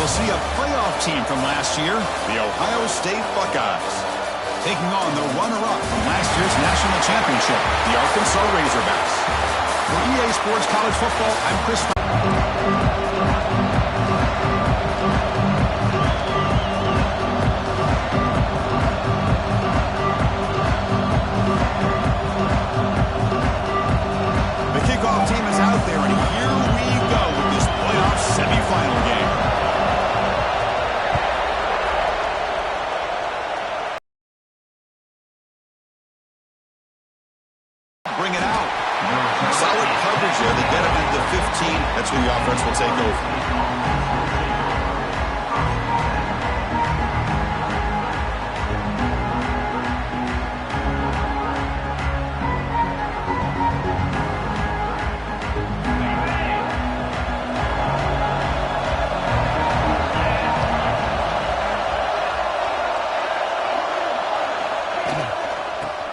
We'll see a playoff team from last year, the Ohio State Buckeyes, taking on the runner-up from last year's national championship, the Arkansas Razorbacks. For EA Sports College Football, I'm Chris. The kickoff team is out there, and here we go with this playoff semifinal game. Bring it out. Solid coverage there. They get it into the 15. That's when the offense will take over.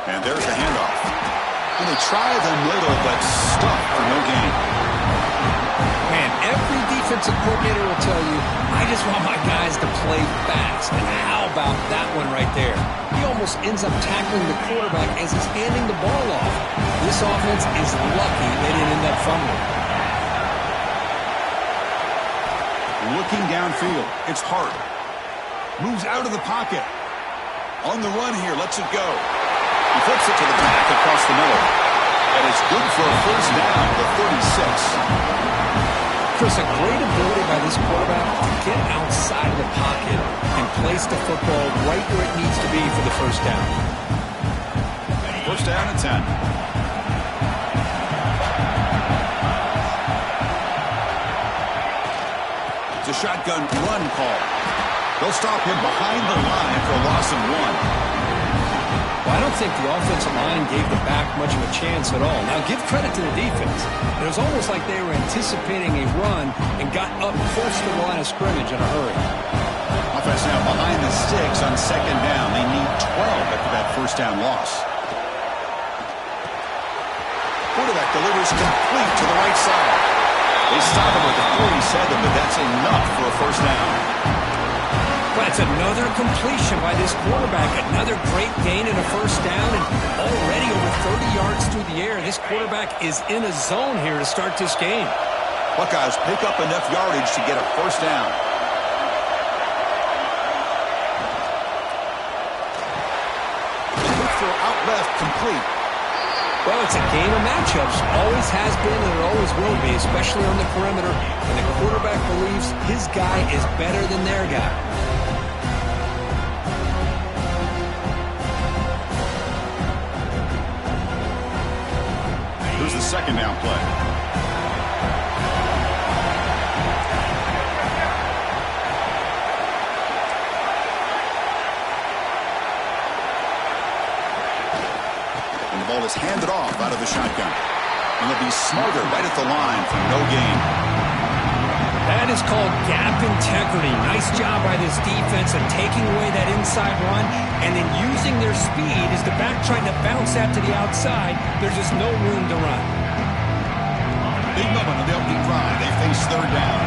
And there's the handoff. And they try the middle, but stuck for no gain. Man, every defensive coordinator will tell you, I just want my guys to play fast. And how about that one right there? He almost ends up tackling the quarterback as he's handing the ball off. This offense is lucky they didn't end up fumbling. Looking downfield, it's Hart. Moves out of the pocket. On the run here, lets it go. He flips it to the back across the middle. And it's good for a first down to the 36. Chris, a great ability by this quarterback to get outside of the pocket and place the football right where it needs to be for the first down. First down and 10. It's a shotgun run call. They'll stop him behind the line for a loss of 1. Well, I don't think the offensive line gave the back much of a chance at all. Now, give credit to the defense. It was almost like they were anticipating a run and got up close to the line of scrimmage in a hurry. Offense now behind the sticks on second down. They need 12 after that first down loss. Quarterback delivers complete to the right side. They stop him at the 47, but that's enough for a first down. But it's another completion by this quarterback. Another great gain in a first down, and already over 30 yards through the air. This quarterback is in a zone here to start this game. Buckeyes pick up enough yardage to get a first down. Throw out left, complete. Well, it's a game of matchups. Always has been and it always will be, especially on the perimeter. And the quarterback believes his guy is better than their guy. Here's the second down play. And the ball is handed off out of the shotgun. And they'll be smarter right at the line for no gain. That is called gap integrity. Nice job by this defense of taking away that inside run and then using their speed as the back trying to bounce that to the outside. There's just no room to run. Big moment on the opening drive. They face third down.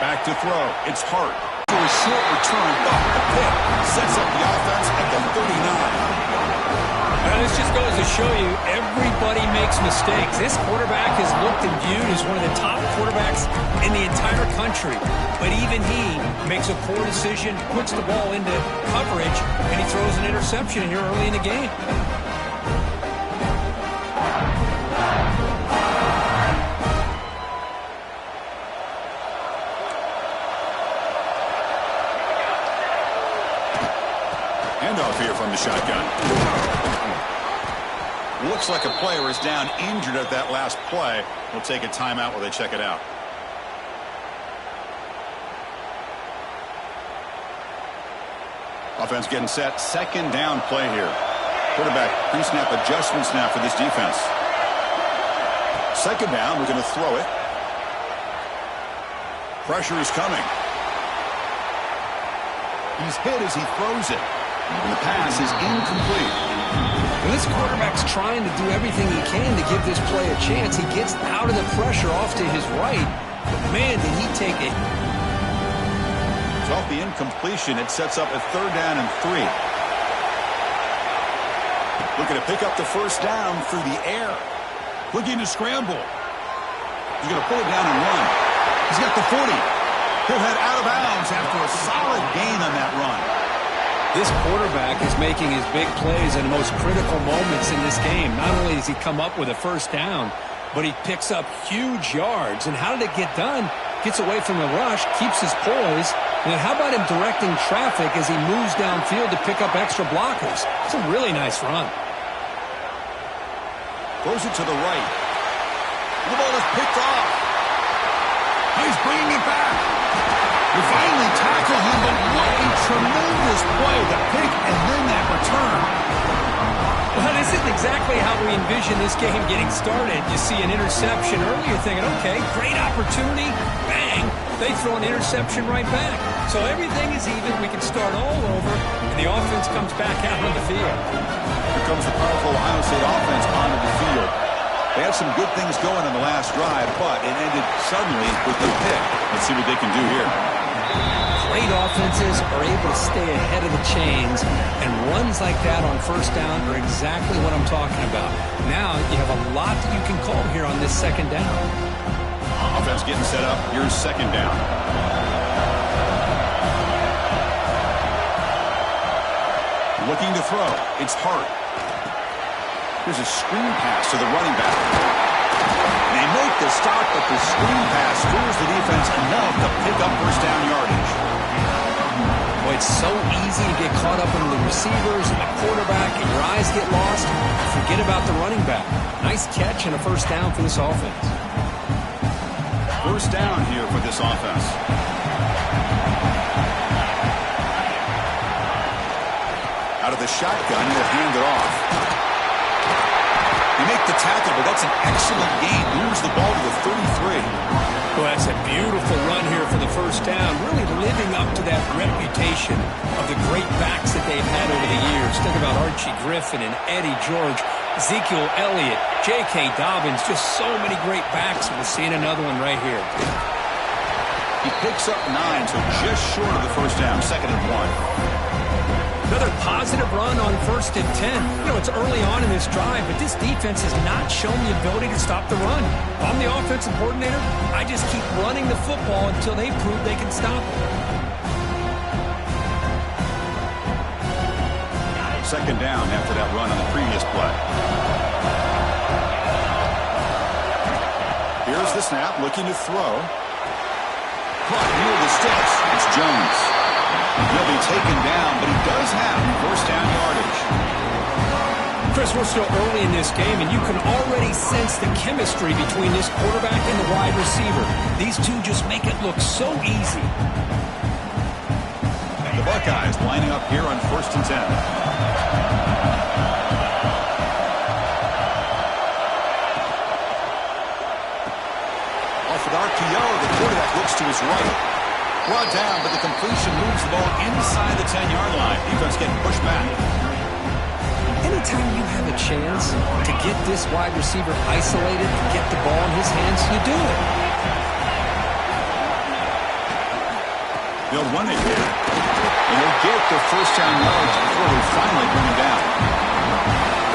Back to throw. It's Hart. To a short return, but the pick sets up the offense at the 39. Now, this just goes to show you everybody makes mistakes. This quarterback is looked and viewed as one of the top quarterbacks in the entire country. But even he makes a poor decision, puts the ball into coverage, and he throws an interception here early in the game. Handoff here from the shotgun. Looks like a player is down injured at that last play. We'll take a timeout while they check it out. Offense getting set. Second down play here. Quarterback pre-snap adjustments now for this defense. Second down, we're going to throw it. Pressure is coming. He's hit as he throws it. And the pass is incomplete. When this quarterback's trying to do everything he can to give this play a chance, he gets out of the pressure off to his right. But man, did he take it. So off the incompletion, it sets up a 3rd down and 3. Looking to pick up the first down through the air. Looking to scramble. He's going to pull it down and run. He's got the 40. He'll head out of bounds after a solid gain on that run. This quarterback is making his big plays in the most critical moments in this game. Not only does he come up with a first down, but he picks up huge yards. And how did it get done? Gets away from the rush, keeps his poise. And then how about him directing traffic as he moves downfield to pick up extra blockers? It's a really nice run. Throws it to the right. The ball is picked off. He's bringing it back. We finally tackle him, but what a tremendous play. The pick and then that return. Well, this isn't exactly how we envision this game getting started. You see an interception early, you're thinking, okay, great opportunity. Bang! They throw an interception right back. So everything is even. We can start all over, and the offense comes back out on the field. Here comes the powerful Ohio State offense onto the field. They had some good things going on the last drive, but it ended suddenly with the pick. Let's see what they can do here. Great offenses are able to stay ahead of the chains, and runs like that on first down are exactly what I'm talking about. Now you have a lot that you can call here on this 2nd down. Offense getting set up. Here's 2nd down. Looking to throw. It's Hart. Here's a screen pass to the running back. They make the stop, but the screen pass fools the defense enough to pick up first down yardage. Boy, it's so easy to get caught up in the receivers and the quarterback, and your eyes get lost. Forget about the running back. Nice catch and a first down for this offense. First down here for this offense. Out of the shotgun, he'll hand it off. They make the tackle, but that's an excellent gain. Moves the ball to the 33. Well, that's a beautiful run here for the first down. Really living up to that reputation of the great backs that they've had over the years. Think about Archie Griffin and Eddie George, Ezekiel Elliott, J.K. Dobbins. Just so many great backs. We're seeing another one right here. He picks up 9, so just short of the first down. 2nd and 1. Another positive run on 1st and 10. You know, it's early on in this drive, but this defense has not shown the ability to stop the run. If I'm the offensive coordinator, I just keep running the football until they prove they can stop it. 2nd down after that run on the previous play. Here's the snap, looking to throw. Caught near the sticks. It's Jones. He'll be taken down, but he does have first down yardage. Chris, we're still early in this game, and you can already sense the chemistry between this quarterback and the wide receiver. These two just make it look so easy. And the Buckeyes lining up here on 1st and 10. Off with RPO, the quarterback looks to his right. Brought down, but the completion moves the ball inside the 10-yard line. Defense getting pushed back. Anytime you have a chance to get this wide receiver isolated and get the ball in his hands, you do it. They'll run it here. And they'll get the first down yards before they finally bring him down.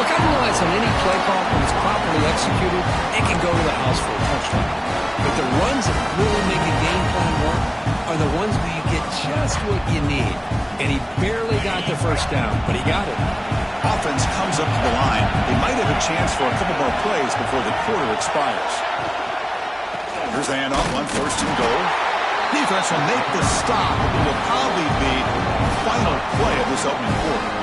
Look, I realize on any play call, when it's properly executed, it can go to the house for a touchdown. But the runs that really make a game plan work are the ones where you get just what you need. And he barely got the first down, but he got it. Offense comes up to the line. They might have a chance for a couple more plays before the quarter expires. Here's the handoff on 1st and goal. Defense will make the stop. It will probably be the final play of this opening quarter.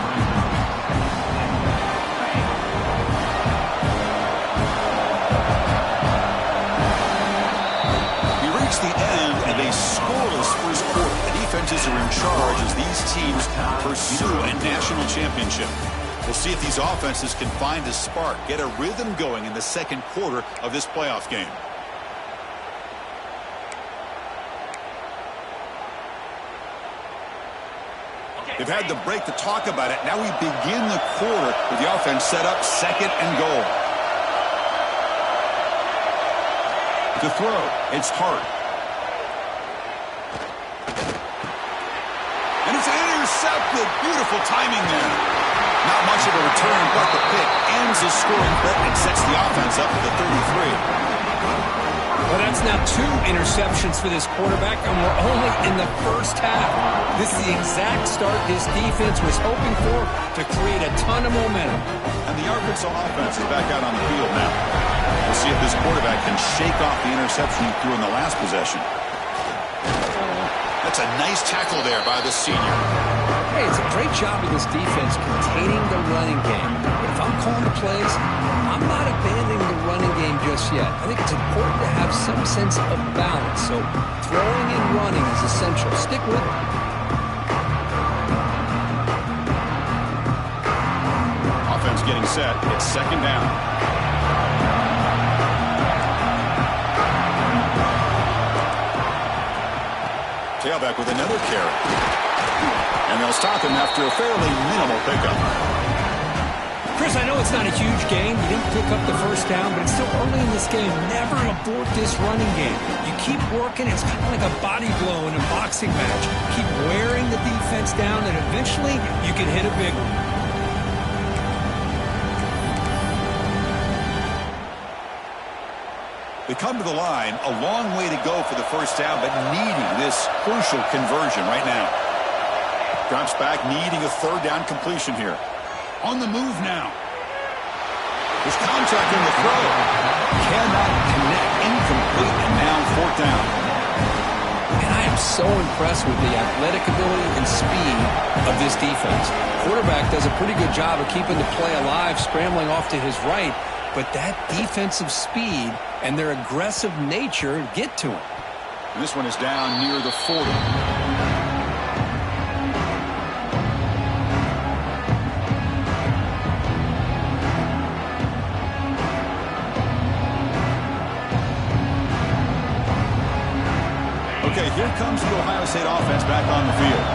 The end of a scoreless first quarter. The defenses are in charge as these teams pursue a national championship. We'll see if these offenses can find a spark, get a rhythm going in the 2nd quarter of this playoff game. They've had the break to talk about it. Now we begin the quarter with the offense set up, 2nd and goal. To throw, it's Hart. And it's intercepted. Beautiful timing there. Not much of a return, but the pick ends the scoring threat and sets the offense up at the 33. Well, that's now 2 interceptions for this quarterback, and we're only in the first half. This is the exact start this defense was hoping for to create a ton of momentum. And the Arkansas offense is back out on the field now. We'll see if this quarterback can shake off the interception he threw in the last possession. That's a nice tackle there by the senior. Hey, it's a great job of this defense containing the running game. But if I'm calling the plays, I'm not abandoning the running game just yet. I think it's important to have some sense of balance. So throwing and running is essential. Stick with it. Offense getting set. It's 2nd down. Tailback with another carry. And they'll stop him after a fairly minimal pickup. Chris, I know it's not a huge gain. You didn't pick up the first down, but it's still early in this game. Never abort this running game. You keep working. It's kind of like a body blow in a boxing match. Keep wearing the defense down, and eventually you can hit a big one. They come to the line, a long way to go for the first down, but needing this crucial conversion right now. Drops back, needing a 3rd down completion here. On the move now. There's contact in the throw. Cannot connect, incomplete, and now 4th down. And I am so impressed with the athletic ability and speed of this defense. Quarterback does a pretty good job of keeping the play alive, scrambling off to his right, but that defensive speed and their aggressive nature get to him. And this one is down near the 40. Okay, here comes the Ohio State offense back on the field.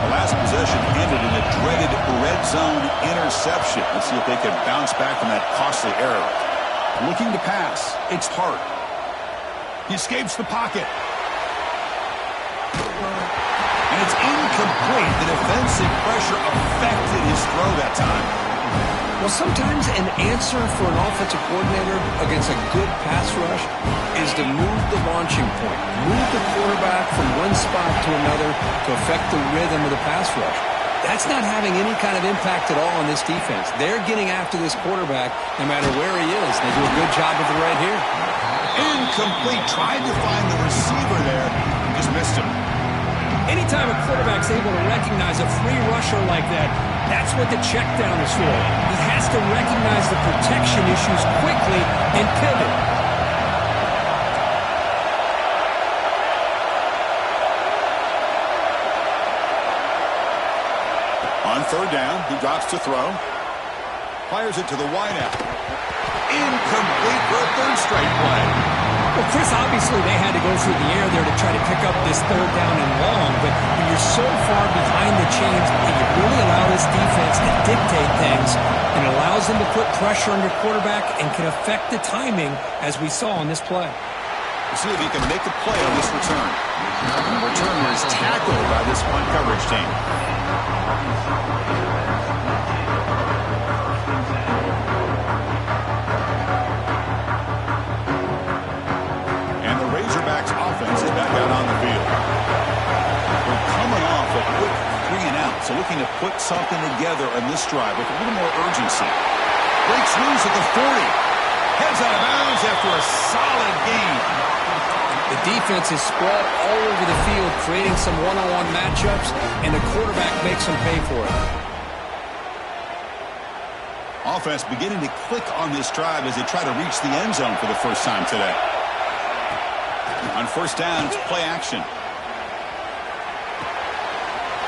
The last possession ended in a dreaded red zone interception. Let's see if they can bounce back from that costly error. Looking to pass. It's Hart. He escapes the pocket. And it's incomplete. The defensive pressure affected his throw that time. Well, sometimes an answer for an offensive coordinator against a good pass rush is to move the launching point. Move the quarterback from one spot to another to affect the rhythm of the pass rush. That's not having any kind of impact at all on this defense. They're getting after this quarterback no matter where he is. They do a good job of it right here. Incomplete. Tried to find the receiver there. Just missed him. Anytime a quarterback's able to recognize a free rusher like that, that's what the check down is for. He has to recognize the protection issues quickly and pivot. On 3rd down, he drops to throw. Fires it to the wideout. Incomplete for a 3rd straight play. Well, Chris, obviously they had to go through the air there to try to pick up this 3rd down and long, but when you're so far behind the chains, you really allow this defense to dictate things, and it allows them to put pressure on your quarterback and can affect the timing, as we saw on this play. We'll see if he can make a play on this return. And the returner is tackled by this punt coverage team. Offense is back out on the field. We're coming off a quick 3-and-out, so looking to put something together on this drive with a little more urgency. Breaks loose at the 40. Heads out of bounds after a solid gain. The defense is spread all over the field, creating some one-on-one matchups, and the quarterback makes them pay for it. Offense beginning to click on this drive as they try to reach the end zone for the first time today. On 1st down, it's play action.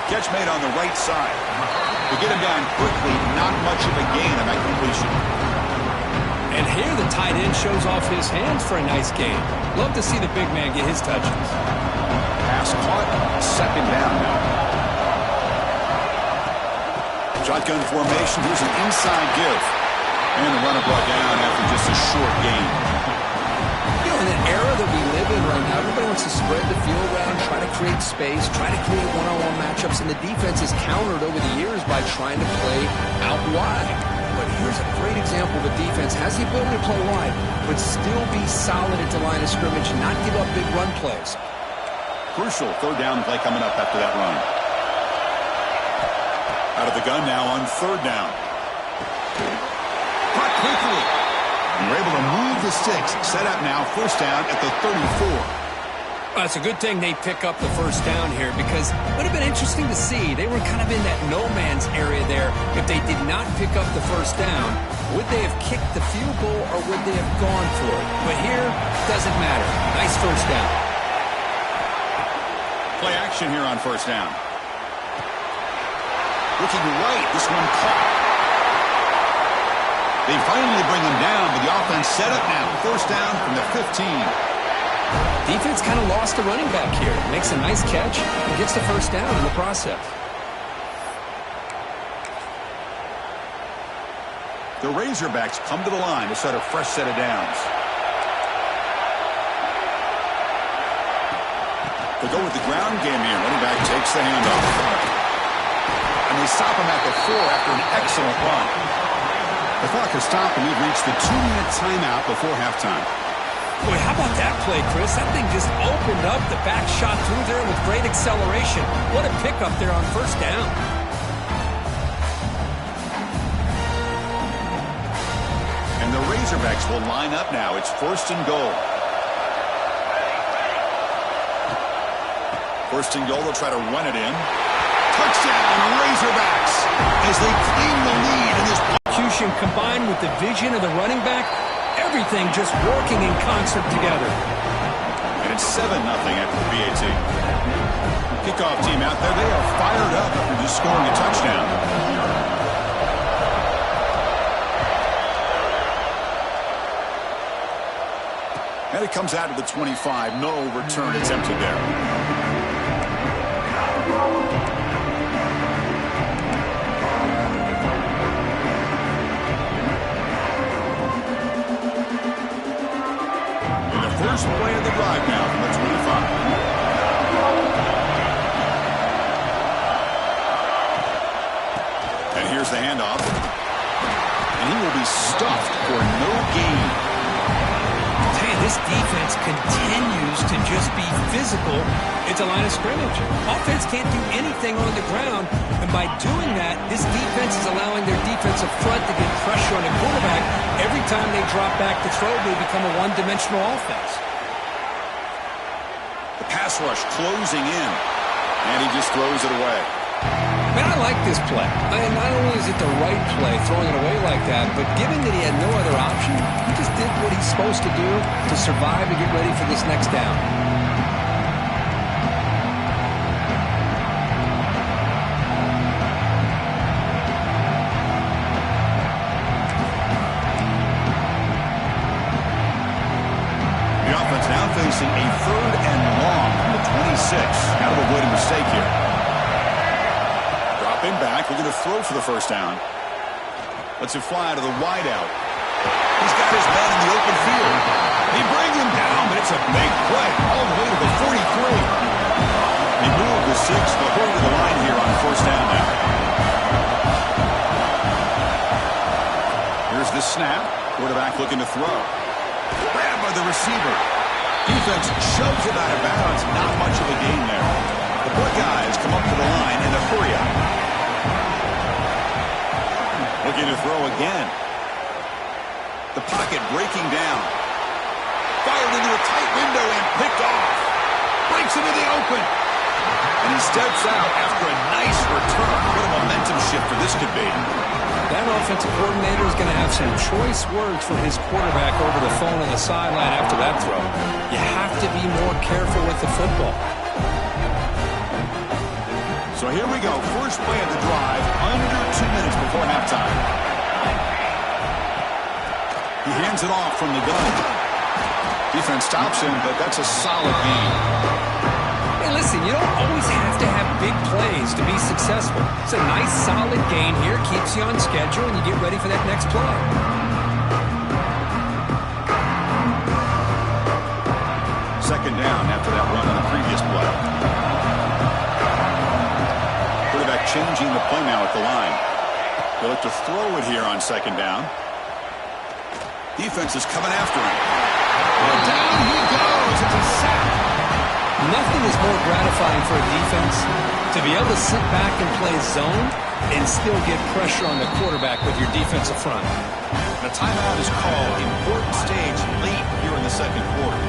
Catch made on the right side. To get him down quickly, not much of a gain on that completion. And here the tight end shows off his hands for a nice gain. Love to see the big man get his touches. Pass caught, 2nd down now. Shotgun formation. Here's an inside give. And the runner brought down after just a short gain. You know, in an era that we live in right now, everybody wants to spread the field around, try to create space, try to create one-on-one matchups, and the defense has countered over the years by trying to play out wide. But here's a great example of a defense has the ability to play wide, but still be solid at the line of scrimmage, not give up big run plays. Crucial third down play coming up after that run. Out of the gun now on third down. Caught quickly. And we're able to move the sticks. Set up now, first down at the 34. Well, it's a good thing they pick up the first down here because it would have been interesting to see. They were kind of in that no-man's area there. If they did not pick up the first down, would they have kicked the field goal or would they have gone for it? But here, doesn't matter. Nice first down. Play action here on first down. Looking right, this one caught. They finally bring him down, but the offense set up now. First down from the 15. Defense kind of lost the running back here. Makes a nice catch and gets the first down in the process. The Razorbacks come to the line to set a fresh set of downs. They go with the ground game here. Running back takes the handoff. And they stop him at the 4 after an excellent run. The clock has stopped, and we've reached the 2-minute timeout before halftime. Boy, how about that play, Chris? That thing just opened up. The back shot through there with great acceleration. What a pickup there on first down. And the Razorbacks will line up now. It's first and goal. First and goal, they'll try to run it in. Touchdown, Razorbacks, as they claim the lead in this. Execution combined with the vision of the running back, everything just working in concert together. And it's 7-0 after the BAT. Kickoff team out there, they are fired up after just scoring a touchdown. And it comes out to the 25. No return attempted there. First play of the drive now from the 25. And here's the handoff. And he will be stuffed for no gain. Hey, this defense continues to just be physical at the line of scrimmage. Offense can't do anything on the ground, and by doing that, this defense is allowing their defensive front to get pressure on the quarterback. Every time they drop back to throw, they become a one-dimensional offense. The pass rush closing in, and he just throws it away. Man, I like this play. Not only is it the right play, throwing it away like that, but given that he had no other option, he just did what he's supposed to do to survive and get ready for this next down. The offense now facing a third and long from the 26. Got to avoid a mistake here. Drop in back. We're going to throw for the first down. Lets it fly to the wideout. He's got his man in the open field. He brings him down, but it's a big play all the way to the 43. He moved the 6. They'll go to the line here on first down now. Here's the snap. Quarterback looking to throw. Grabbed by the receiver. Defense shoves it out of bounds. Not much of a gain there. The Buckeyes come up to the line in a hurry-up. Looking to throw again. The pocket breaking down. Fired into a tight window and picked off. Breaks into the open. And he steps out after a nice return. What a momentum shifter this could be. That offensive coordinator is going to have some choice words for his quarterback over the phone on the sideline after that throw. You have to be more careful with the football. So here we go. First play of the drive, under 2 minutes before halftime. He hands it off from the gun. Defense stops him, but that's a solid gain. Hey, listen. listen, you don't always have to have big plays to be successful. It's a nice, solid gain here. Keeps you on schedule, and you get ready for that next play. Second down after that run on the previous play. Quarterback changing the play now at the line. They'll look to throw it here on second down. Defense is coming after him. Well, down he goes. It's a sack. Nothing is more gratifying for a defense to be able to sit back and play zone and still get pressure on the quarterback with your defensive front. The timeout is called. Important stage late here in the second quarter.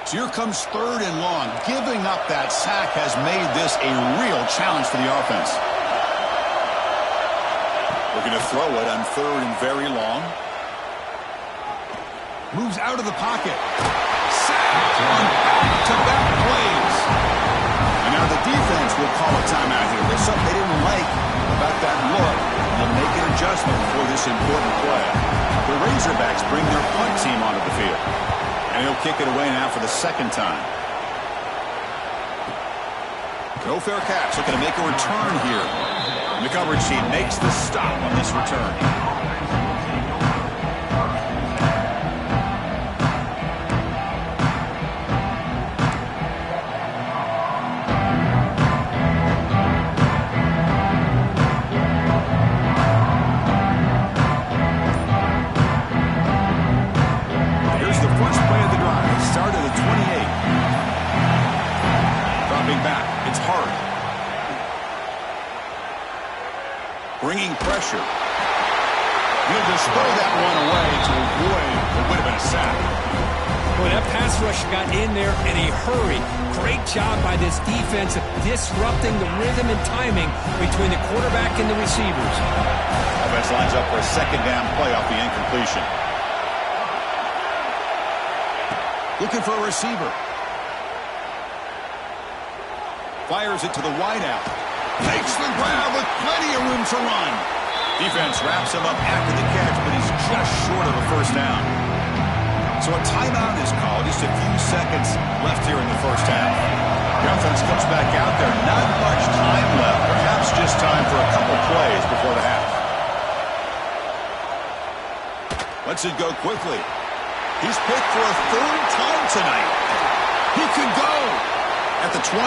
So here comes third and long. Giving up that sack has made this a real challenge for the offense. Looking to throw it on third and very long. Moves out of the pocket. Sack on back-to-back plays. And now the defense will call a timeout here. There's something they didn't like about that look. They'll make an adjustment for this important play. The Razorbacks bring their punt team onto the field. And he'll kick it away now for the second time. No fair catch. Looking to make a return here. And the coverage team makes the stop on this return. Bringing pressure. He'll just throw that one away to avoid what would have been a sack. Boy, that pass rush got in there in a hurry. Great job by this defense of disrupting the rhythm and timing between the quarterback and the receivers. Offense lines up for a second down play off the incompletion. Looking for a receiver. Fires it to the wideout. Takes the grab with plenty of room to run. Defense wraps him up after the catch, but he's just short of a first down. So a timeout is called. Just a few seconds left here in the first half. The offense comes back out there. Not much time left. Perhaps just time for a couple plays before the half. Lets it go quickly. He's picked for a third time tonight. He could go at the 20.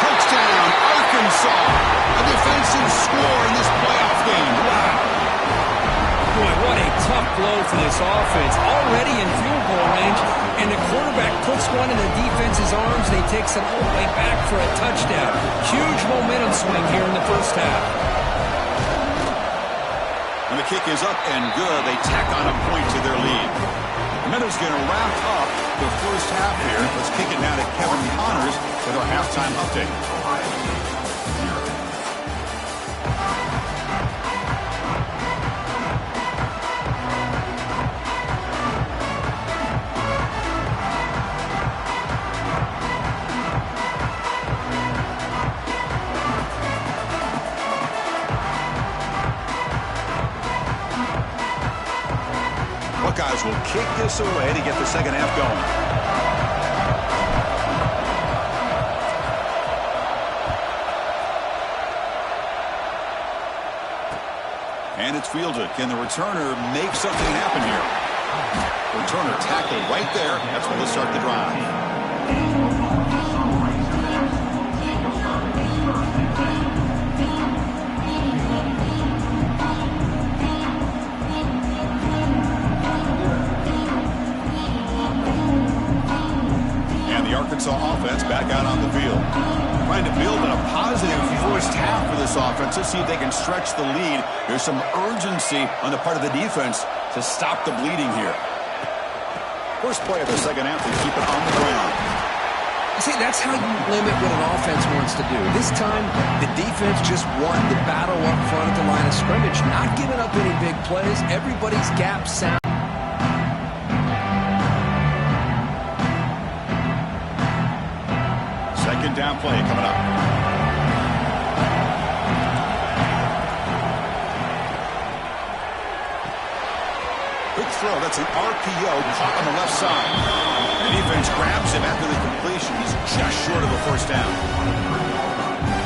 Touchdown, Arkansas. A defensive score in this playoff game. Wow. Boy, what a tough blow for this offense. Already in field goal range, and the quarterback puts one in the defense's arms, and he takes it all the way back for a touchdown. Huge momentum swing here in the first half. And the kick is up and good. They tack on a point to their lead. The Meadows going to wrap up the first half here. Let's kick it now to Kevin Connors with our halftime update. Buckeyes will kick this away to get the second half going. And it's fielded. Can the returner make something happen here? Returner tackled right there. That's when they'll start the drive. Arkansas offense back out on the field. Trying to build on a positive first half for this offense. Let's see if they can stretch the lead. There's some urgency on the part of the defense to stop the bleeding here. First play of the second half, they keep it on the ground. See, that's how you limit what an offense wants to do. This time, the defense just won the battle up front at the line of scrimmage, not giving up any big plays. Everybody's gap sound. Second down play coming up. throw. That's an RPO caught on the left side. The defense grabs him after the completion. He's just short of a first down.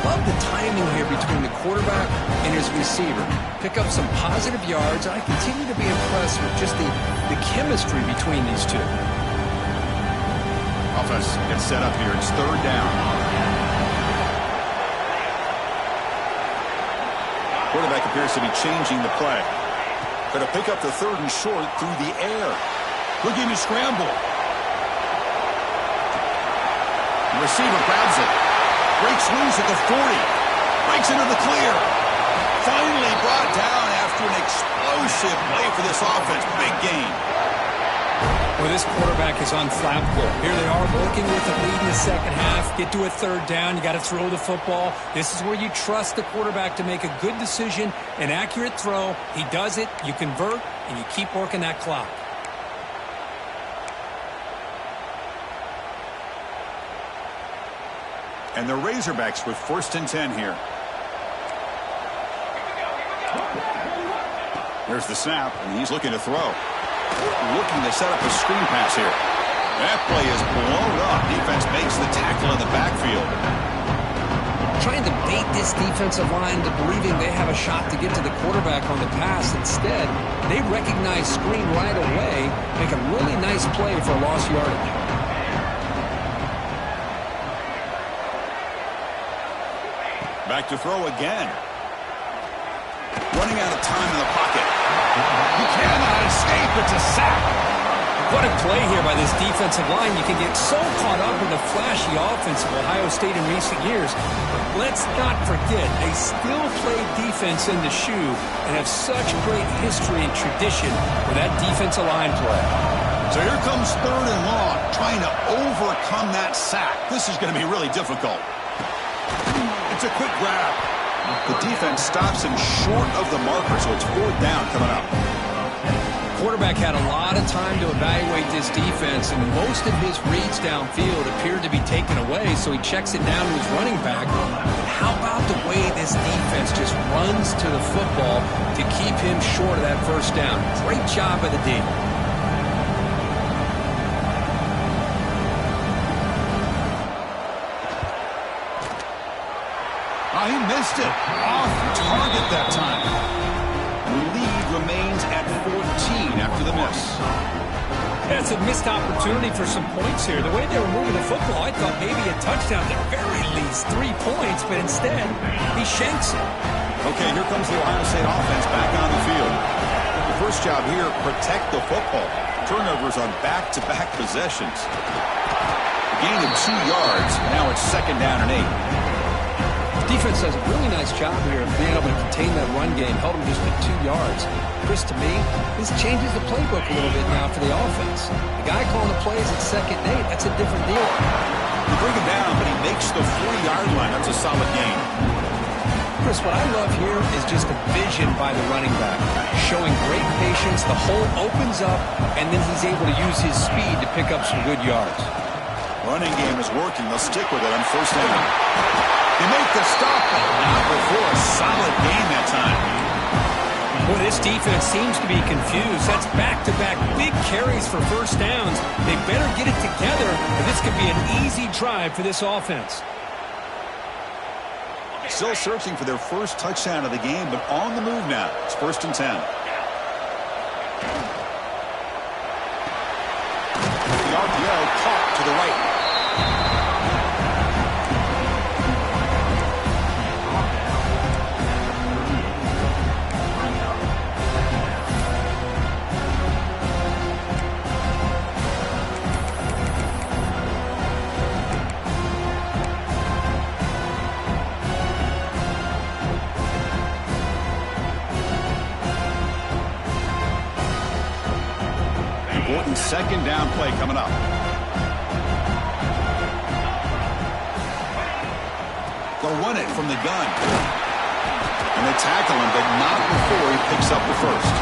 Love the timing here between the quarterback and his receiver. Pick up some positive yards. I continue to be impressed with just the chemistry between these two. Offense gets set up here. It's third down. Quarterback appears to be changing the play. Going to pick up the third and short through the air. Looking to scramble. The receiver grabs it. Breaks loose at the 40. Breaks into the clear. Finally brought down after an explosive play for this offense. Big gain. Well, this quarterback is unflappable. Here they are working with the lead in the second half. Get to a third down. You got to throw the football. This is where you trust the quarterback to make a good decision, an accurate throw. He does it. You convert, and you keep working that clock. And the Razorbacks with first and 10 here. There's the snap, and he's looking to throw. Looking to set up a screen pass here. That play is blown up. Defense makes the tackle in the backfield. Trying to bait this defensive line to believing they have a shot to get to the quarterback on the pass. Instead, they recognize screen right away, make a really nice play for lost yardage. Back to throw again. Running out of time in the pocket. He cannot escape. It's a sack. What a play here by this defensive line. You can get so caught up in the flashy offense of Ohio State in recent years. But let's not forget, they still play defense in the shoe and have such great history and tradition with that defensive line play. So here comes third and long, trying to overcome that sack. This is going to be really difficult. It's a quick grab. The defense stops him short of the marker, so it's fourth down coming up. Quarterback had a lot of time to evaluate this defense, and most of his reads downfield appeared to be taken away, so he checks it down to his running back. How about the way this defense just runs to the football to keep him short of that first down? Great job by the D. He missed it. Off target that time. The lead remains at 14 after the miss. That's a missed opportunity for some points here. The way they were moving the football, I thought maybe a touchdown, at the very least 3 points, but instead, he shanks it. Okay, here comes the Ohio State offense back on the field. The first job here, protect the football. Turnovers on back-to-back possessions. A gain of 2 yards. Now it's second down and 8. Defense does a really nice job here of being able to contain that run game, held him just at 2 yards. Chris, to me, this changes the playbook a little bit now for the offense. The guy calling the plays at second and 8, that's a different deal. You bring him down, but he makes the 40-yard line. That's a solid gain. Chris, what I love here is just the vision by the running back. Showing great patience, the hole opens up, and then he's able to use his speed to pick up some good yards. Running game is working. They'll stick with it on first down. They make the stop, but not before a solid gain that time. Well, this defense seems to be confused. That's back-to-back big carries for first downs. They better get it together, or this could be an easy drive for this offense. Still searching for their first touchdown of the game, but on the move now. It's first and 10. The RPO caught to the right. Important second down play coming up. They'll run it from the gun. And they tackle him, but not before he picks up the first.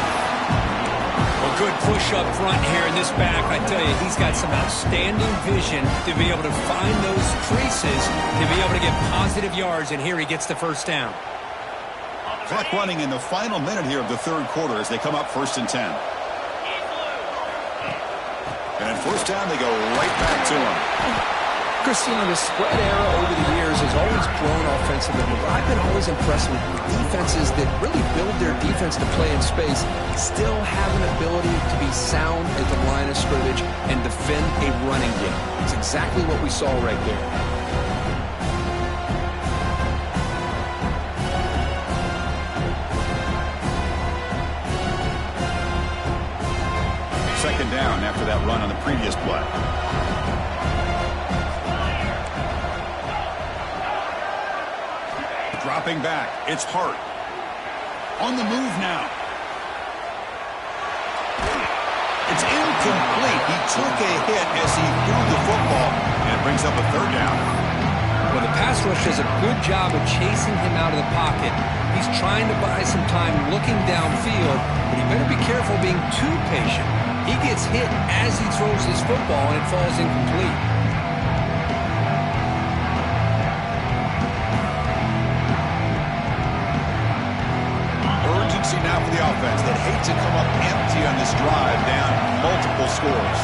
A good push up front here in this back. I tell you, he's got some outstanding vision to be able to find those creases, to be able to get positive yards, and here he gets the first down. Clock running in the final minute here of the third quarter as they come up first and 10. And at first down, they go right back to him. Chris, you know, the spread era over the years has always grown offensively, but I've been always impressed with defenses that really build their defense to play in space, still have an ability to be sound at the line of scrimmage and defend a running game. It's exactly what we saw right there. Second down after that run on the previous play. Dropping back, it's Hart. On the move now. It's incomplete. He took a hit as he threw the football, and it brings up a third down. Well, the pass rush does a good job of chasing him out of the pocket. He's trying to buy some time looking downfield, but he better be careful being too patient. He gets hit as he throws his football, and it falls incomplete. Urgency now for the offense. They'd hate to come up empty on this drive, down multiple scores.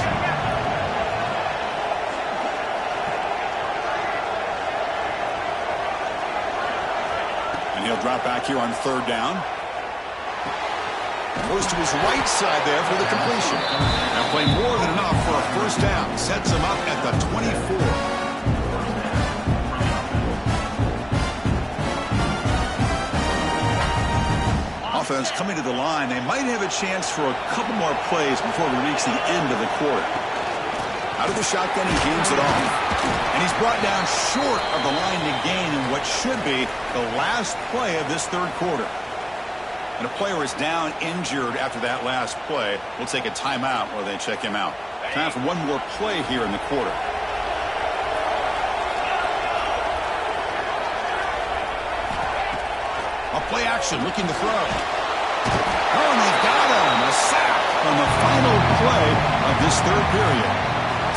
And he'll drop back here on third down. Goes to his right side there for the completion. Now play more than enough for a first down. Sets him up at the 24. Offense coming to the line. They might have a chance for a couple more plays before we reach the end of the quarter. Out of the shotgun, he gains it off. And he's brought down short of the line to gain in what should be the last play of this third quarter. And a player is down injured after that last play. We'll take a timeout while they check him out. Time for one more play here in the quarter. A play action, looking to throw. Oh, and they've got him. A sack on the final play of this third period.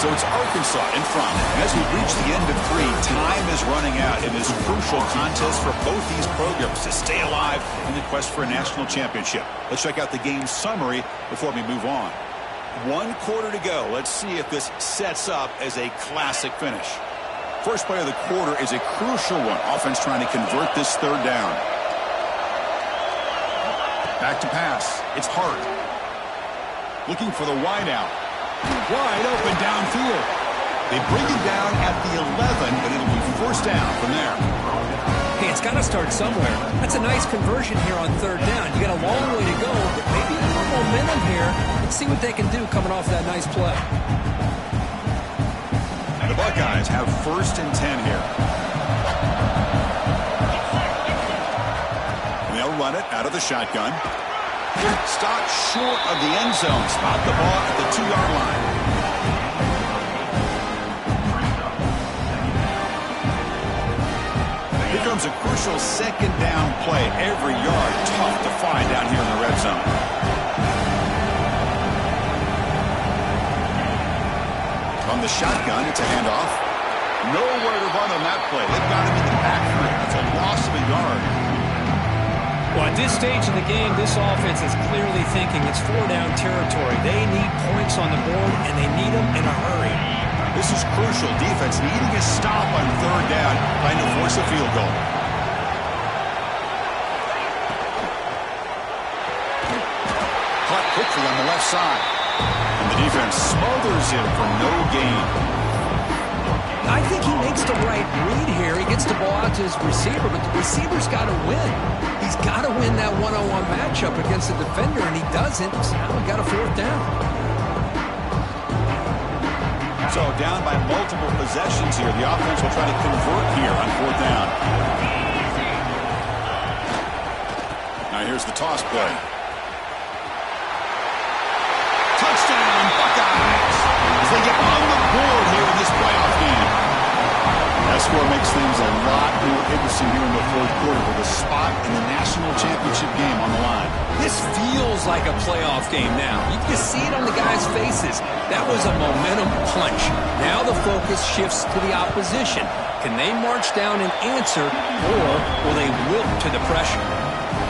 So it's Arkansas in front. As we reach the end of 3, time is running out in this crucial contest for both these programs to stay alive in the quest for a national championship. Let's check out the game summary before we move on. 1 quarter to go. Let's see if this sets up as a classic finish. First play of the quarter is a crucial one. Offense trying to convert this third down. Back to pass. It's Hart. Looking for the wideout. Wide open downfield. They bring him down at the 11, but it'll be first down from there. Hey, it's got to start somewhere. That's a nice conversion here on third down. You got a long way to go, but maybe a little momentum here. Let's see what they can do coming off that nice play. And the Buckeyes have first and 10 here. And they'll run it out of the shotgun. Stopped short of the end zone. Spot the ball at the 2-yard line. Here comes a crucial second down play. Every yard tough to find down here in the red zone. From the shotgun, it's a handoff. Nowhere to run on that play. They've got him in the backfield. It's a loss of a yard. Well, at this stage of the game, this offense is clearly thinking it's 4-down territory. They need points on the board, and they need them in a hurry. This is crucial. Defense needing a stop on third down, trying to force a field goal. Caught quickly on the left side. And the defense smothers him for no gain. I think he makes the right read here. He gets the ball out to his receiver, but the receiver's got to win. He's got to win that one-on-one matchup against the defender, and he doesn't. So now we got a fourth down. So down by multiple possessions here. The offense will try to convert here on fourth down. Now here's the toss play. Touchdown, Buckeyes! As they get on the board here in this playoff game. That score makes things a lot more interesting here in the fourth quarter with a spot in the national championship game on the line. This feels like a playoff game now. You can see it on the guys' faces. That was a momentum punch. Now the focus shifts to the opposition. Can they march down and answer, or will they wilt to the pressure?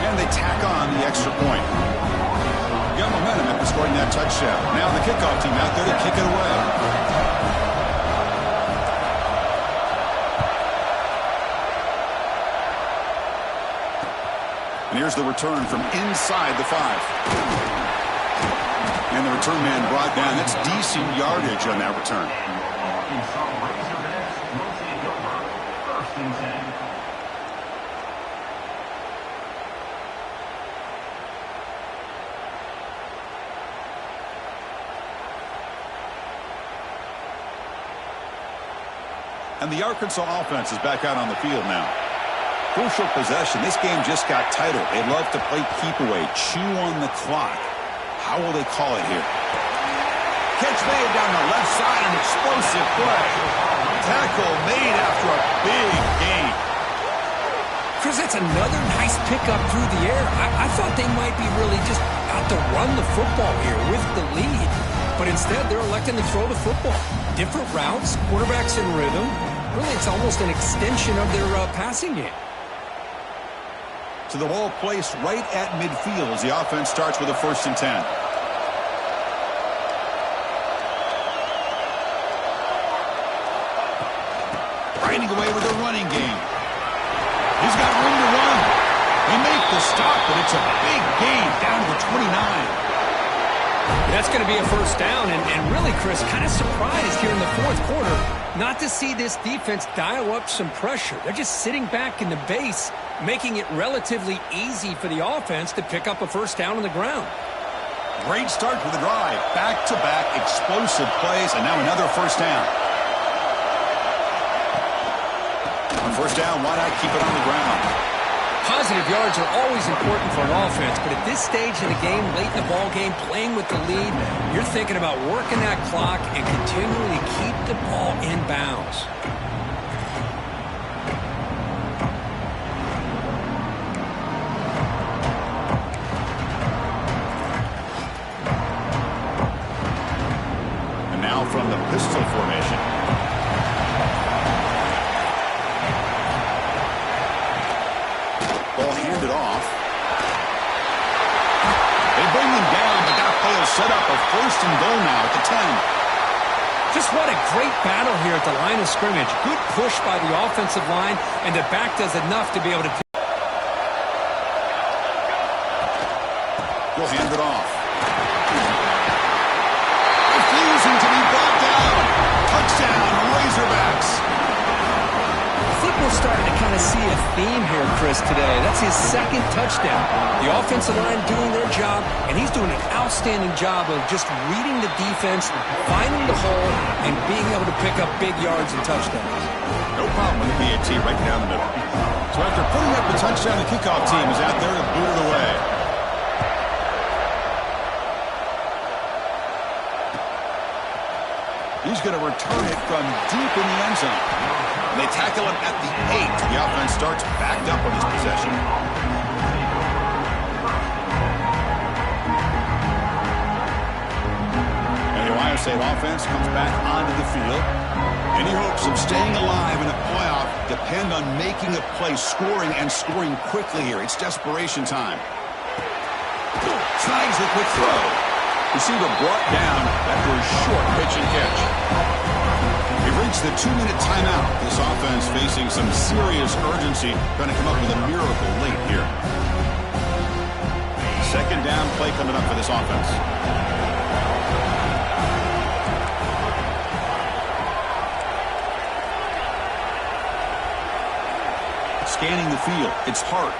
And they tack on the extra point. got momentum after scoring that touchdown. Now the kickoff team out there to kick it away. And here's the return from inside the 5. And the return man brought down. That's decent yardage on that return. And the Arkansas offense is back out on the field now. Crucial possession. This game just got tighter. They love to play keep away, chew on the clock. How will they call it here? Catch made down the left side, an explosive play. Tackle made after a big gain. Chris, that's another nice pickup through the air. I thought they might be really just out to run the football here with the lead. But instead, they're electing to throw the football. Different routes, quarterbacks in rhythm. Really, it's almost an extension of their passing game. So the ball placed right at midfield as the offense starts with a 1st and 10. Riding away with a running game. He's got room to run. They make the stop, but it's a big gain down to the 29. That's going to be a 1st down, and really, Chris, kind of surprised here in the 4th quarter not to see this defense dial up some pressure. They're just sitting back in the base, making it relatively easy for the offense to pick up a 1st down on the ground. Great start to the drive. Back-to-back explosive plays, and now another 1st down. On 1st down, why not keep it on the ground? Positive yards are always important for an offense, but at this stage in the game, late in the ball game, playing with the lead, you're thinking about working that clock and continuing to keep the ball in bounds. And now from the pistol formation. Ball handed off. They bring him down, but that play will set up a 1st and goal now at the 10. Just what a great battle here at the line of scrimmage. Good push by the offensive line, and the back does enough to be able to... He'll hand it off. Refusing to be brought down. Touchdown, Razorbacks. I think we're starting to kind of see a theme here, Chris, today. That's his 2nd touchdown. The offensive line doing their job, and he's doing an outstanding job of just reading the defense, finding the hole, and being able to pick up big yards and touchdowns. No problem with the PAT right down the middle. So after putting up the touchdown, the kickoff team is out there to boot it away. He's going to return it from deep in the end zone. And they tackle him at the 8. The offense starts backed up on this possession. And the Ohio State offense comes back onto the field. Any hopes of staying alive in a playoff depend on making a play, scoring, and scoring quickly here. It's desperation time. Snags the quick throw. Receiver brought down after a short pitch and catch. We've reached the 2-minute timeout. This offense facing some serious urgency, trying to come up with a miracle late here. 2nd down play coming up for this offense. Scanning the field. It's Hart.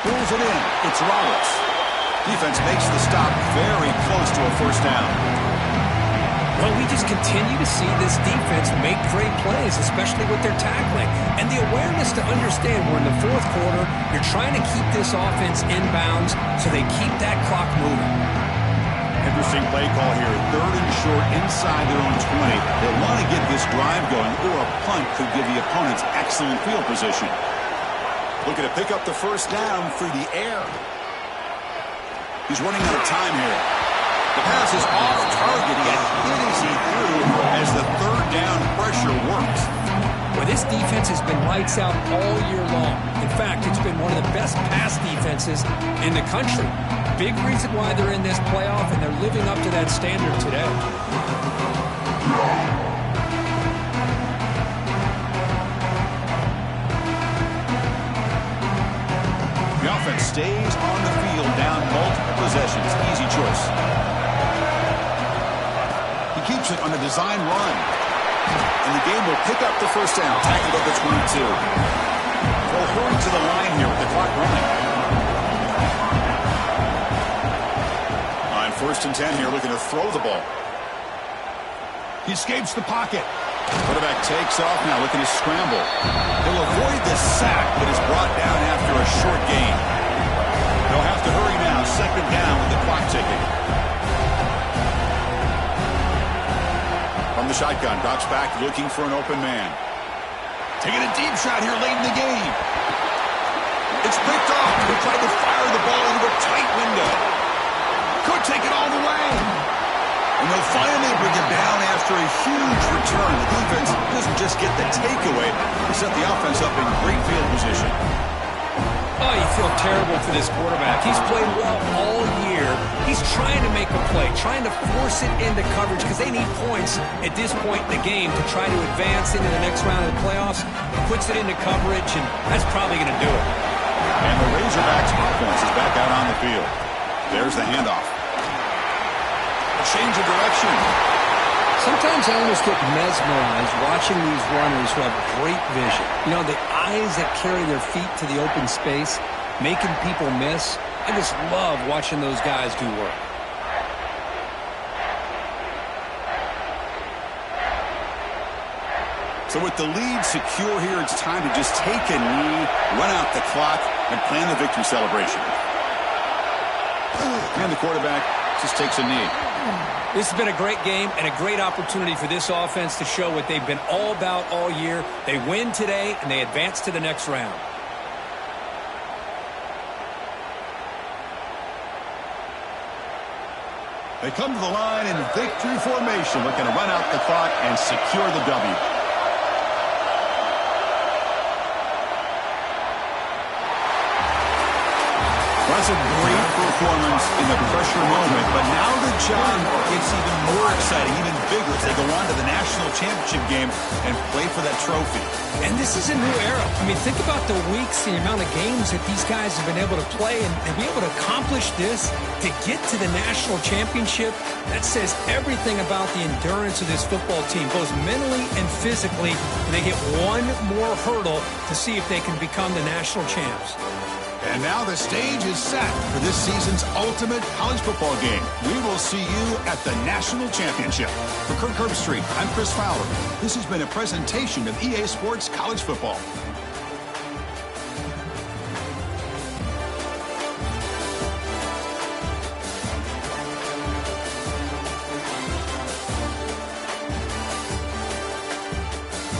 Pulls it in. It's Roberts. Defense makes the stop very close to a 1st down. Well, we just continue to see this defense make great plays, especially with their tackling. And the awareness to understand we're in the 4th quarter, you're trying to keep this offense in bounds so they keep that clock moving. Interesting play call here. 3rd and short inside their own 20. They want to get this drive going, or a punt could give the opponents excellent field position. Looking to pick up the 1st down through the air. He's running out of time here. The pass is off target, yet hit as he threw as the 3rd down pressure works. Well, this defense has been lights out all year long. In fact, it's been one of the best pass defenses in the country. Big reason why they're in this playoff, and they're living up to that standard today. The offense stays on the field, down multiple possessions. Easy choice. He keeps it on a design run. And the game will pick up the first down, tackled at the 22. They'll hurry to the line here with the clock running. On 1st and 10 here, looking to throw the ball. He escapes the pocket. Quarterback takes off now, looking to scramble. He'll avoid the sack, but is brought down after a short gain. They'll have to hurry now, 2nd down with the clock ticking. From the shotgun, drops back, looking for an open man. Taking a deep shot here late in the game. It's picked off. He tried to fire the ball into a tight window. Could take it all the way. And they'll finally bring him down after a huge return. The defense doesn't just get the takeaway. They set the offense up in great field position. Oh, you feel terrible for this quarterback. He's played well all year. He's trying to make a play, trying to force it into coverage because they need points at this point in the game to try to advance into the next round of the playoffs. Puts it into coverage, and that's probably going to do it. And the Razorbacks' offense is back out on the field. There's the handoff. Change of direction. Sometimes I almost get mesmerized watching these runners who have great vision. You know, the eyes that carry their feet to the open space, making people miss. I just love watching those guys do work. So with the lead secure here, it's time to just take a knee, run out the clock, and plan the victory celebration. And the quarterback just takes a knee. This has been a great game and a great opportunity for this offense to show what they've been all about all year. They win today, and they advance to the next round. They come to the line in victory formation, looking to run out the clock and secure the W. That's a great performance in the pressure moment, but now the job gets even more exciting, even bigger as they go on to the national championship game and play for that trophy. And this is a new era. I mean, think about the weeks, the amount of games that these guys have been able to play and be able to accomplish this, to get to the national championship. That says everything about the endurance of this football team, both mentally and physically. They get one more hurdle to see if they can become the national champs. And now the stage is set for this season's ultimate college football game. We will see you at the National Championship. For Kirk Herbstreit, I'm Chris Fowler. This has been a presentation of EA Sports College Football.